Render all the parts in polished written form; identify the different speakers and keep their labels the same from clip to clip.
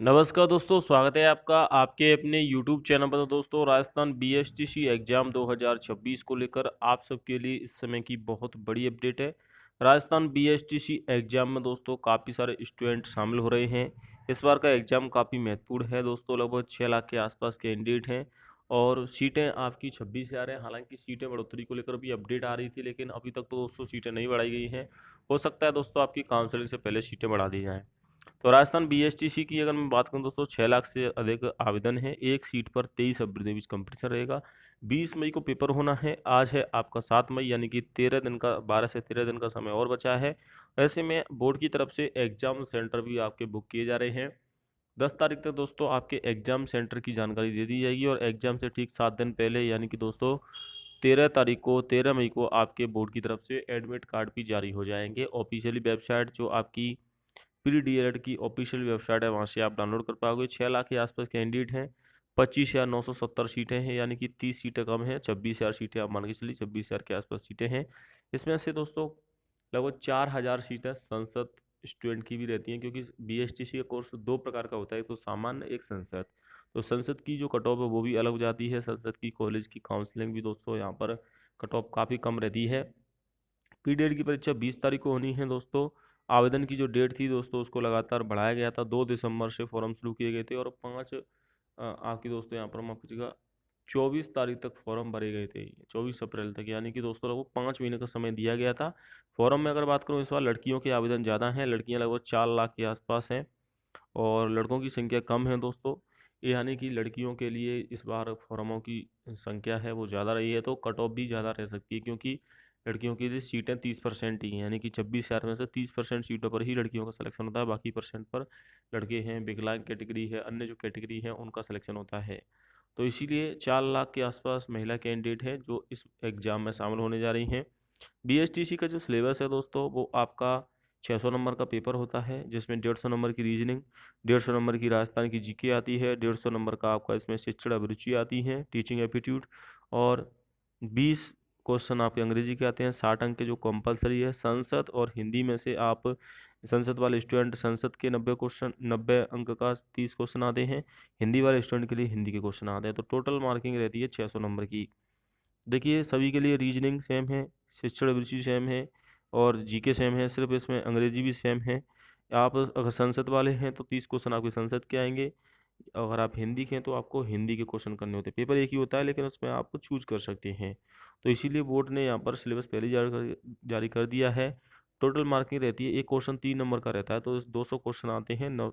Speaker 1: नमस्कार दोस्तों, स्वागत है आपका आपके अपने यूट्यूब चैनल पर। तो दोस्तों, राजस्थान बीएसटीसी एग्ज़ाम 2026 को लेकर आप सबके लिए इस समय की बहुत बड़ी अपडेट है। राजस्थान बीएसटीसी एग्ज़ाम में दोस्तों काफ़ी सारे स्टूडेंट शामिल हो रहे हैं। इस बार का एग्ज़ाम काफ़ी महत्वपूर्ण है दोस्तों, लगभग 6 लाख के आसपास कैंडिडेट हैं और सीटें आपकी 26,000 हैं। हालांकि सीटें बढ़ोतरी को लेकर भी अपडेट आ रही थी, लेकिन अभी तक तो दोस्तों सीटें नहीं बढ़ाई गई हैं। हो सकता है दोस्तों आपकी काउंसलिंग से पहले सीटें बढ़ा दी जाएँ। तो राजस्थान बीएसटीसी की अगर मैं बात करूं दोस्तों, 6 लाख से अधिक आवेदन है। एक सीट पर 23 अप्रैल के बीच कंपटीशन रहेगा। 20 मई को पेपर होना है। आज है आपका 7 मई, यानी कि 13 दिन का 12 से 13 दिन का समय और बचा है। ऐसे में बोर्ड की तरफ से एग्जाम सेंटर भी आपके बुक किए जा रहे हैं। 10 तारीख तक दोस्तों आपके एग्जाम सेंटर की जानकारी दे दी जाएगी और एग्जाम से ठीक 7 दिन पहले, यानी कि दोस्तों 13 मई को आपके बोर्ड की तरफ से एडमिट कार्ड भी जारी हो जाएंगे। ऑफिशियली वेबसाइट जो आपकी प्री डीएलएड की ऑफिशियल वेबसाइट है, वहाँ से आप डाउनलोड कर पाओगे। 6 लाख के आसपास कैंडिडेट हैं। 25,970 सीटें हैं, यानी कि 30 सीटें कम हैं। 26,000 सीटें आप मान के चलिए, 26,000 के आसपास सीटें हैं। इसमें से दोस्तों लगभग 4,000 सीटें संसद स्टूडेंट की भी रहती हैं, क्योंकि बीएसटीसी का कोर्स दो प्रकार का होता है, एक तो सामान्य, एक संसद। तो संसद की जो कट ऑफ है वो भी अलग हो जाती है। संसद की कॉलेज की काउंसलिंग भी दोस्तों यहाँ पर कट ऑफ काफ़ी कम रहती है। पीडीएड की परीक्षा 20 तारीख को होनी है दोस्तों। आवेदन की जो डेट थी दोस्तों, उसको लगातार बढ़ाया गया था। 2 दिसंबर से फॉर्म शुरू किए गए थे और 5 आपकी दोस्तों यहाँ पर माफ कीजिएगा 24 तारीख तक फॉर्म भरे गए थे। 24 अप्रैल तक, यानी कि दोस्तों लगभग 5 महीने का समय दिया गया था। फॉर्म में अगर बात करूँ, इस बार लड़कियों के आवेदन ज़्यादा हैं। लड़कियाँ लगभग 4 लाख के आसपास हैं और लड़कों की संख्या कम है दोस्तों। यानी कि लड़कियों के लिए इस बार फॉर्मों की संख्या है वो ज़्यादा रही है, तो कट ऑफ भी ज़्यादा रह सकती है, क्योंकि लड़कियों की लिए सीटें 30% ही हैं। यानी कि 26,000 में से 30% सीटों पर ही लड़कियों का सिलेक्शन होता है। बाकी परसेंट पर लड़के हैं, विकलांग कैटेगरी है, अन्य जो कैटेगरी है उनका सिलेक्शन होता है। तो इसीलिए 4 लाख के आसपास महिला कैंडिडेट हैं जो इस एग्ज़ाम में शामिल होने जा रही हैं। बीएसटीसी का जो सिलेबस है दोस्तों, वो आपका 600 नंबर का पेपर होता है, जिसमें 150 नंबर की रीजनिंग, 150 नंबर की राजस्थान की जीके आती है, 150 नंबर का आपका इसमें शिक्षण अभिरुचि आती है, टीचिंग एप्टीट्यूड, और 20 क्वेश्चन आपके अंग्रेजी के आते हैं। 60 अंक के जो कंपलसरी है। संसद और हिंदी में से आप संसद वाले स्टूडेंट संसद के 90 अंक का 30 क्वेश्चन आते हैं। हिंदी वाले स्टूडेंट के लिए हिंदी के क्वेश्चन आते हैं। तो टोटल मार्किंग रहती है 600 नंबर की। देखिए, सभी के लिए रीजनिंग सेम है, शिक्षण अभिरुचि सेम है और जीके सेम है, सिर्फ इसमें अंग्रेजी भी सेम है। आप अगर संसद वाले हैं तो 30 क्वेश्चन आपके संसद के आएंगे। अगर आप हिंदी के हैं तो आपको हिंदी के क्वेश्चन करने होते हैं। पेपर एक ही होता है, लेकिन उसमें आप चूज कर सकते हैं। तो इसीलिए बोर्ड ने यहाँ पर सिलेबस पहले जारी कर दिया है। टोटल मार्किंग रहती है, एक क्वेश्चन 3 नंबर का रहता है, तो 200 क्वेश्चन आते हैं।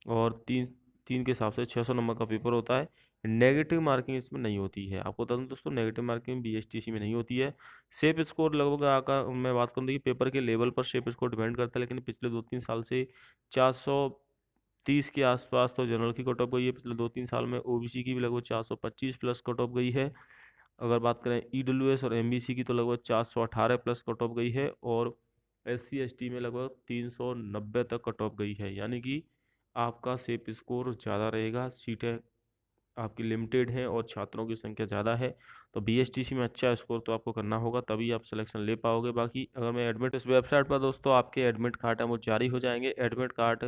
Speaker 1: और तीन तीन के हिसाब से 600 नंबर का पेपर होता है। नेगेटिव मार्किंग इसमें नहीं होती है। आपको बता दूं दोस्तों, नेगेटिव मार्किंग बीएसटीसी में नहीं होती है। सेफ स्कोर लगभग आका मैं बात करूँ, देखिए पेपर के लेवल पर सेफ स्कोर डिपेंड करता है, लेकिन पिछले 2-3 साल से 430 के आसपास तो जनरल की कट ऑफ गई है। पिछले 2-3 साल में ओबीसी की भी लगभग 425 प्लस कट ऑफ गई है। अगर बात करें ईडब्ल्यूएस और एमबीसी की, तो लगभग 418 प्लस कट ऑफ गई है और एससी एसटी में लगभग 390 तक कट ऑफ गई है। यानी कि आपका सेफ स्कोर ज़्यादा रहेगा। सीटें आपकी लिमिटेड हैं और छात्रों की संख्या ज़्यादा है। तो बीएसटीसी में अच्छा स्कोर तो आपको करना होगा, तभी आप सिलेक्शन ले पाओगे। बाकी अगर मैं एडमिट इस वेबसाइट पर दोस्तों आपके एडमिट कार्ड हैं वो जारी हो जाएंगे। एडमिट कार्ड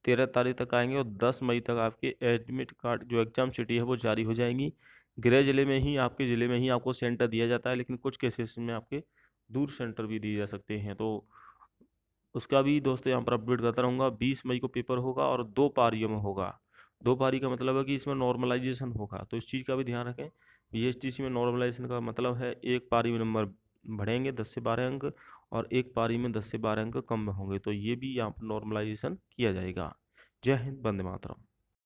Speaker 1: 13 तारीख तक आएंगे और 10 मई तक आपके एडमिट कार्ड जो एग्ज़ाम सिटी है वो जारी हो जाएंगी। गृह जिले में ही, आपके ज़िले में ही आपको सेंटर दिया जाता है, लेकिन कुछ केसेस में आपके दूर सेंटर भी दिए जा सकते हैं। तो उसका भी दोस्तों यहाँ पर अपडेट करता रहूँगा। 20 मई को पेपर होगा और 2 पारियों में होगा। 2 पारी का मतलब है कि इसमें नॉर्मलाइजेशन होगा, तो इस चीज़ का भी ध्यान रखें। बीएसटीसी में नॉर्मलाइजेशन का मतलब है एक पारी में नंबर बढ़ेंगे 10 से 12 अंक और एक पारी में 10 से 12 अंक कम में होंगे। तो ये भी यहाँ पर नॉर्मलाइजेशन किया जाएगा। जय हिंद, वंदे मातरम।